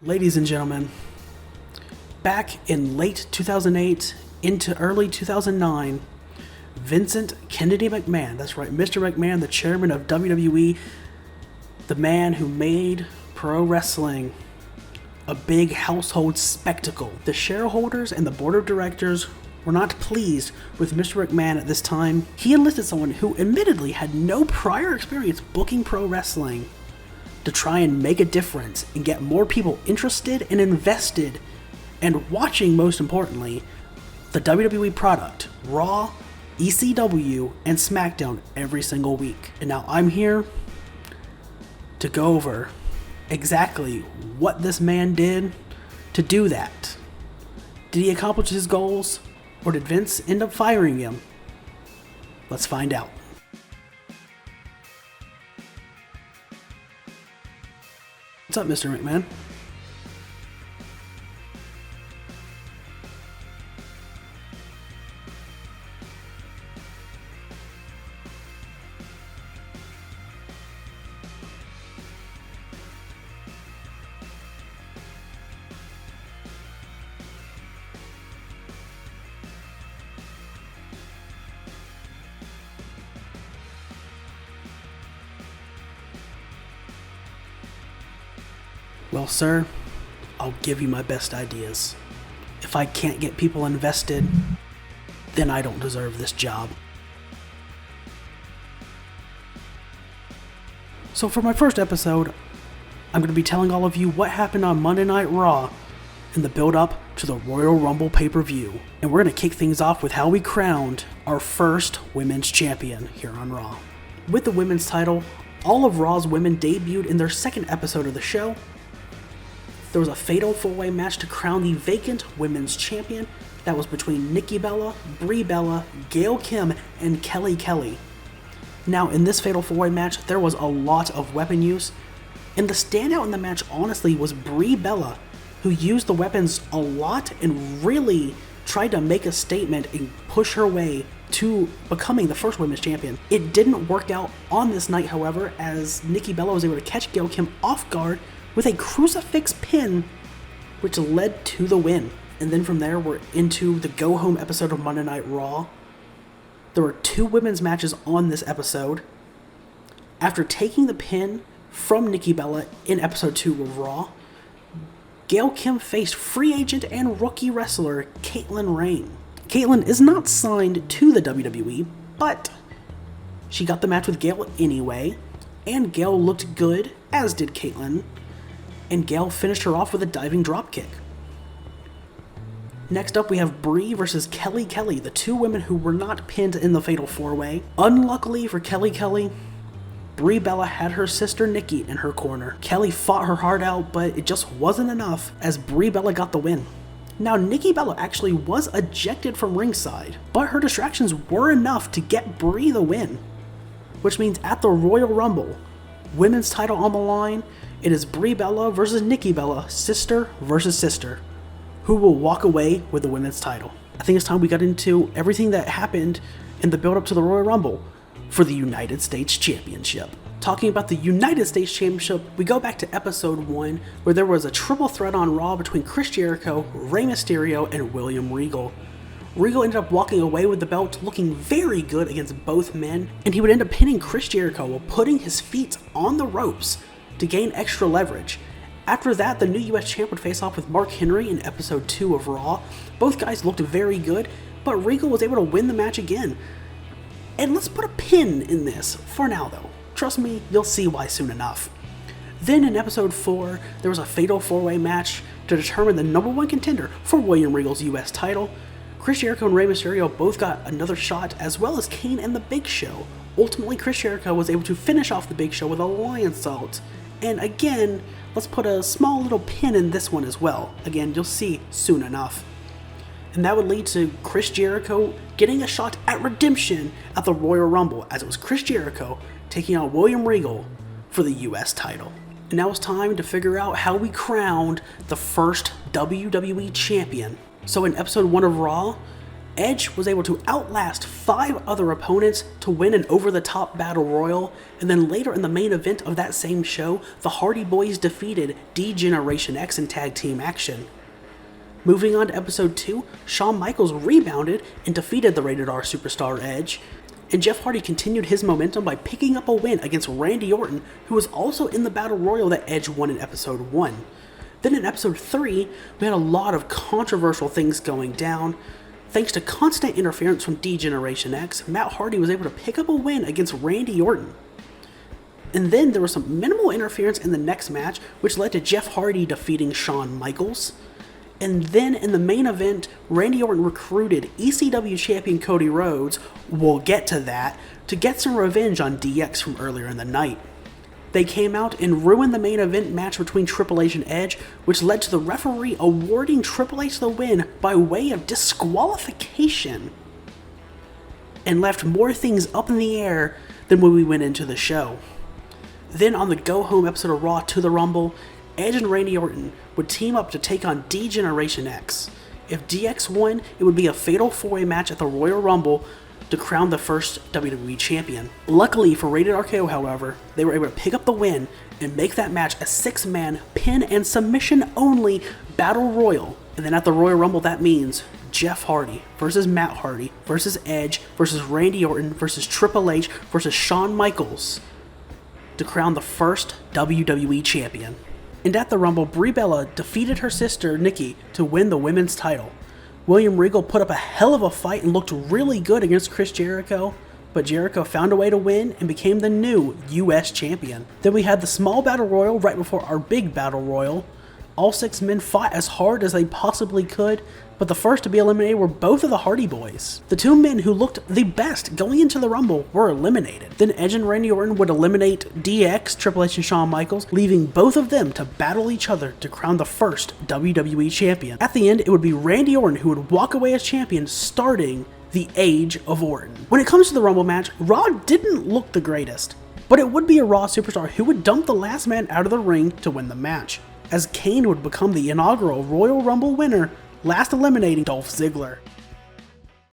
Ladies and gentlemen, back in late 2008 into early 2009, Vincent Kennedy McMahon, that's right, Mr. McMahon, the chairman of WWE, the man who made pro wrestling a big household spectacle. The shareholders and the board of directors were not pleased with Mr. McMahon at this time. He enlisted someone who admittedly had no prior experience booking pro wrestling to try and make a difference and get more people interested and invested and watching, most importantly, the WWE product, Raw, ECW, and SmackDown every single week. And now I'm here to go over exactly what this man did to do that. Did he accomplish his goals, or did Vince end up firing him? Let's find out. What's up, Mr. McMahon? Well, sir, I'll give you my best ideas. If I can't get people invested, then I don't deserve this job. So for my first episode, I'm going to be telling all of you what happened on Monday Night Raw in the build-up to the Royal Rumble pay-per-view. And we're going to kick things off with how we crowned our first women's champion here on Raw. With the women's title, all of Raw's women debuted in their second episode of the show. There was a fatal four-way match to crown the vacant women's champion that was between Nikki Bella, Brie Bella, Gail Kim, and Kelly Kelly. Now, in this fatal four-way match, there was a lot of weapon use, and the standout in the match, honestly, was Brie Bella, who used the weapons a lot and really tried to make a statement and push her way to becoming the first women's champion. It didn't work out on this night, however, as Nikki Bella was able to catch Gail Kim off guard with a crucifix pin, which led to the win. And then from there, we're into the go-home episode of Monday Night Raw. There were two women's matches on this episode. After taking the pin from Nikki Bella in episode 2 of Raw, Gail Kim faced free agent and rookie wrestler Caitlin Rain. Caitlin is not signed to the WWE, but she got the match with Gail anyway, and Gail looked good, as did Caitlin, and Gail finished her off with a diving dropkick. Next up, we have Brie versus Kelly Kelly, the two women who were not pinned in the Fatal 4-Way. Unluckily for Kelly Kelly, Brie Bella had her sister Nikki in her corner. Kelly fought her heart out, but it just wasn't enough as Brie Bella got the win. Now, Nikki Bella actually was ejected from ringside, but her distractions were enough to get Brie the win, which means at the Royal Rumble, women's title on the line, it is Brie Bella versus Nikki Bella, sister versus sister, who will walk away with the women's title. I think it's time we got into everything that happened in the build-up to the Royal Rumble for the United States Championship. Talking about the United States Championship, we go back to episode 1, where there was a triple threat on Raw between Chris Jericho, Rey Mysterio, and William Regal. Regal ended up walking away with the belt looking very good against both men, and he would end up pinning Chris Jericho while putting his feet on the ropes to gain extra leverage. After that, the new US champ would face off with Mark Henry in episode 2 of Raw. Both guys looked very good, but Regal was able to win the match again. And let's put a pin in this for now though. Trust me, you'll see why soon enough. Then in episode 4, there was a fatal 4-way match to determine the number 1 contender for William Regal's US title. Chris Jericho and Rey Mysterio both got another shot, as well as Kane and the Big Show. Ultimately, Chris Jericho was able to finish off the Big Show with a lion salt. And again, let's put a small little pin in this one as well. Again, you'll see soon enough. And that would lead to Chris Jericho getting a shot at redemption at the Royal Rumble, as it was Chris Jericho taking on William Regal for the US title. And now it's time to figure out how we crowned the first WWE champion. So in episode 1 of Raw, Edge was able to outlast 5 other opponents to win an over-the-top battle royal, and then later in the main event of that same show, the Hardy Boys defeated D-Generation X in tag team action. Moving on to episode 2, Shawn Michaels rebounded and defeated the Rated R superstar Edge, and Jeff Hardy continued his momentum by picking up a win against Randy Orton, who was also in the battle royal that Edge won in episode 1. Then in episode 3, we had a lot of controversial things going down. Thanks to constant interference from D-Generation X, Matt Hardy was able to pick up a win against Randy Orton. And then there was some minimal interference in the next match, which led to Jeff Hardy defeating Shawn Michaels. And then in the main event, Randy Orton recruited ECW champion Cody Rhodes, we'll get to that, to get some revenge on DX from earlier in the night. They came out and ruined the main event match between Triple H and Edge, which led to the referee awarding Triple H the win by way of disqualification, and left more things up in the air than when we went into the show. Then on the go-home episode of Raw to the Rumble, Edge and Randy Orton would team up to take on D-Generation X. If DX won, it would be a fatal 4-way match at the Royal Rumble to crown the first WWE champion. Luckily for Rated RKO, however, they were able to pick up the win and make that match a 6-man pin and submission only battle royal. And then at the Royal Rumble, that means Jeff Hardy versus Matt Hardy versus Edge versus Randy Orton versus Triple H versus Shawn Michaels to crown the first WWE champion. And at the Rumble, Brie Bella defeated her sister Nikki to win the women's title. William Regal put up a hell of a fight and looked really good against Chris Jericho, but Jericho found a way to win and became the new US champion. Then we had the small battle royal right before our big battle royal. All 6 men fought as hard as they possibly could, but the first to be eliminated were both of the Hardy Boys. The 2 men who looked the best going into the Rumble were eliminated. Then Edge and Randy Orton would eliminate DX, Triple H, and Shawn Michaels, leaving both of them to battle each other to crown the first WWE champion. At the end, it would be Randy Orton who would walk away as champion, starting the Age of Orton. When it comes to the Rumble match, Raw didn't look the greatest, but it would be a Raw superstar who would dump the last man out of the ring to win the match, as Kane would become the inaugural Royal Rumble winner, last eliminating Dolph Ziggler.